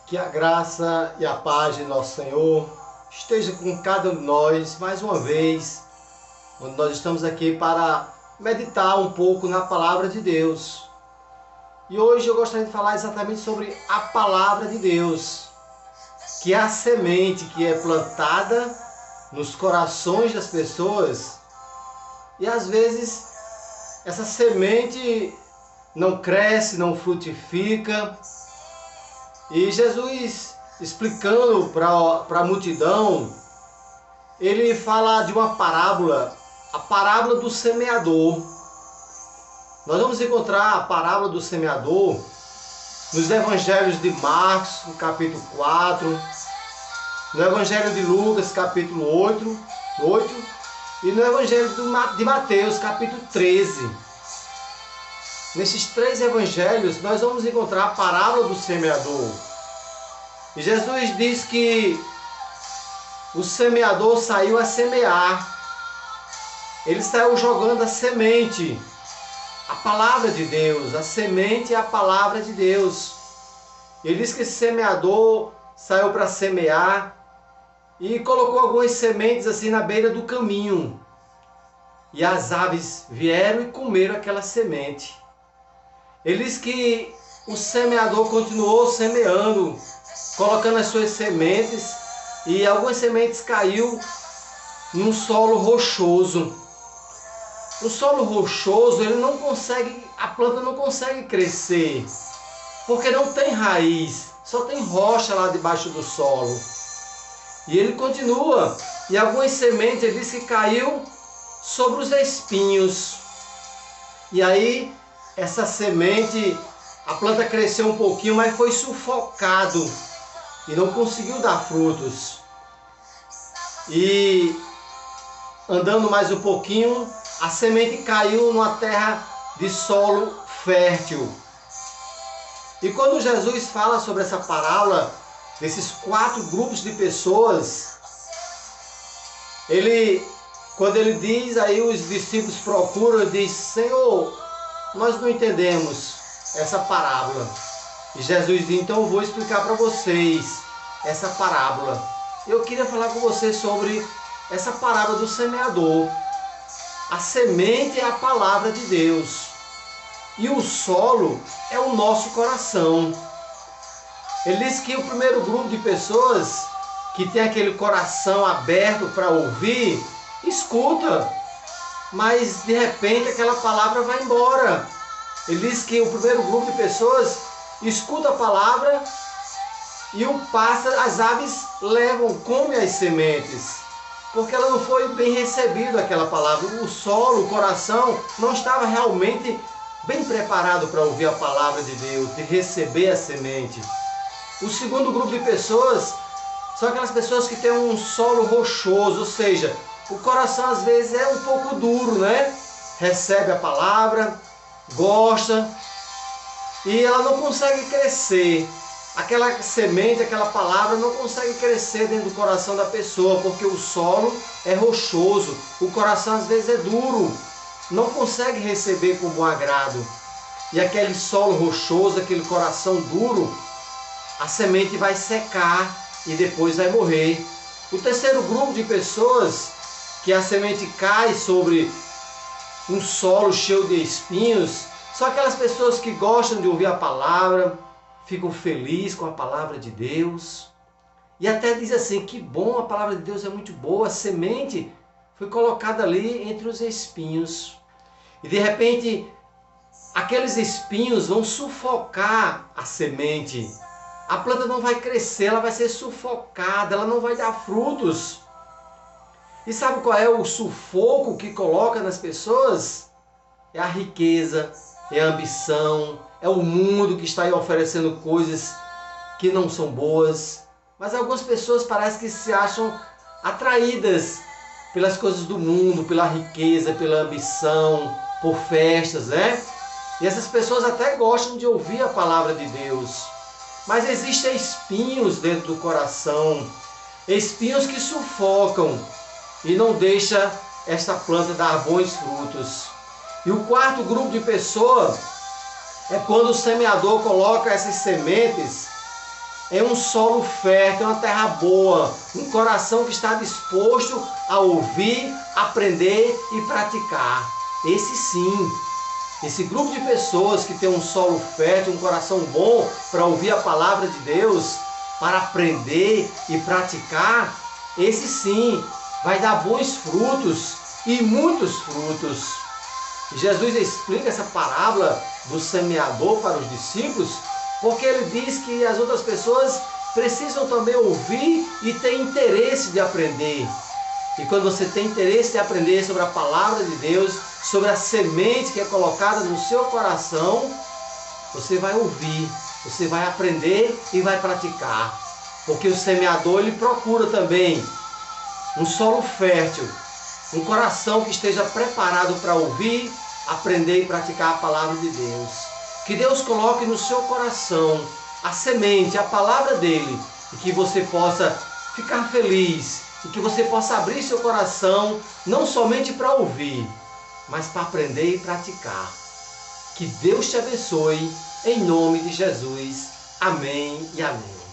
Que a graça e a paz de nosso Senhor esteja com cada um de nós mais uma vez, onde nós estamos aqui para meditar um pouco na palavra de Deus. E hoje eu gostaria de falar exatamente sobre a palavra de Deus, que é a semente que é plantada nos corações das pessoas e às vezes essa semente não cresce, não frutifica. E Jesus, explicando para a multidão, ele fala de uma parábola, a parábola do semeador. Nós vamos encontrar a parábola do semeador nos evangelhos de Marcos, no capítulo 4, no evangelho de Lucas, capítulo 8 e no evangelho de Mateus, capítulo 13. Nesses três evangelhos, nós vamos encontrar a parábola do semeador. E Jesus diz que o semeador saiu a semear. Ele saiu jogando a semente, a palavra de Deus. A semente é a palavra de Deus. Ele diz que esse semeador saiu para semear e colocou algumas sementes assim na beira do caminho. E as aves vieram e comeram aquela semente. Ele diz que o semeador continuou semeando, colocando as suas sementes, e algumas sementes caiu num solo rochoso. O solo rochoso, a planta não consegue crescer, porque não tem raiz, só tem rocha lá debaixo do solo. E ele continua, e algumas sementes, ele diz que caiu sobre os espinhos. E aí, essa semente, a planta cresceu um pouquinho, mas foi sufocado e não conseguiu dar frutos. E andando mais um pouquinho, a semente caiu numa terra de solo fértil. E quando Jesus fala sobre essa parábola, desses 4 grupos de pessoas, quando ele diz, aí os discípulos procuram e diz: Senhor, nós não entendemos essa parábola. E Jesus diz: então eu vou explicar para vocês essa parábola. Eu queria falar com vocês sobre essa parábola do semeador. A semente é a palavra de Deus. E o solo é o nosso coração. Ele diz que o primeiro grupo de pessoas que tem aquele coração aberto para ouvir, escuta. Mas de repente aquela palavra vai embora. Ele diz que o primeiro grupo de pessoas escuta a palavra e o pássaro, as aves levam, comem as sementes, porque ela não foi bem recebida aquela palavra. O solo, o coração não estava realmente bem preparado para ouvir a palavra de Deus, de receber a semente. O segundo grupo de pessoas são aquelas pessoas que têm um solo rochoso, ou seja, o coração às vezes é um pouco duro, né? Recebe a palavra, gosta, e ela não consegue crescer. Aquela semente, aquela palavra não consegue crescer dentro do coração da pessoa, porque o solo é rochoso, o coração às vezes é duro, não consegue receber com bom agrado. E aquele solo rochoso, aquele coração duro, a semente vai secar e depois vai morrer. O terceiro grupo de pessoas, que a semente cai sobre um solo cheio de espinhos, são aquelas pessoas que gostam de ouvir a palavra, ficam felizes com a palavra de Deus, e até diz assim: que bom, a palavra de Deus é muito boa, a semente foi colocada ali entre os espinhos. E de repente, aqueles espinhos vão sufocar a semente. A planta não vai crescer, ela vai ser sufocada, ela não vai dar frutos. E sabe qual é o sufoco que coloca nas pessoas? É a riqueza, é a ambição, é o mundo que está aí oferecendo coisas que não são boas. Mas algumas pessoas parecem que se acham atraídas pelas coisas do mundo, pela riqueza, pela ambição, por festas, né? E essas pessoas até gostam de ouvir a palavra de Deus. Mas existem espinhos dentro do coração, espinhos que sufocam e não deixa esta planta dar bons frutos. E o quarto grupo de pessoas é quando o semeador coloca essas sementes é um solo fértil, é uma terra boa, um coração que está disposto a ouvir, aprender e praticar. Esse sim, esse grupo de pessoas que tem um solo fértil, um coração bom para ouvir a palavra de Deus, para aprender e praticar, esse sim vai dar bons frutos e muitos frutos. E Jesus explica essa parábola do semeador para os discípulos, porque ele diz que as outras pessoas precisam também ouvir e ter interesse de aprender. E quando você tem interesse de aprender sobre a palavra de Deus, sobre a semente que é colocada no seu coração, você vai ouvir, você vai aprender e vai praticar. Porque o semeador, ele procura também um solo fértil, um coração que esteja preparado para ouvir, aprender e praticar a palavra de Deus. Que Deus coloque no seu coração a semente, a palavra dele, e que você possa ficar feliz, e que você possa abrir seu coração, não somente para ouvir, mas para aprender e praticar. Que Deus te abençoe, em nome de Jesus. Amém e amém.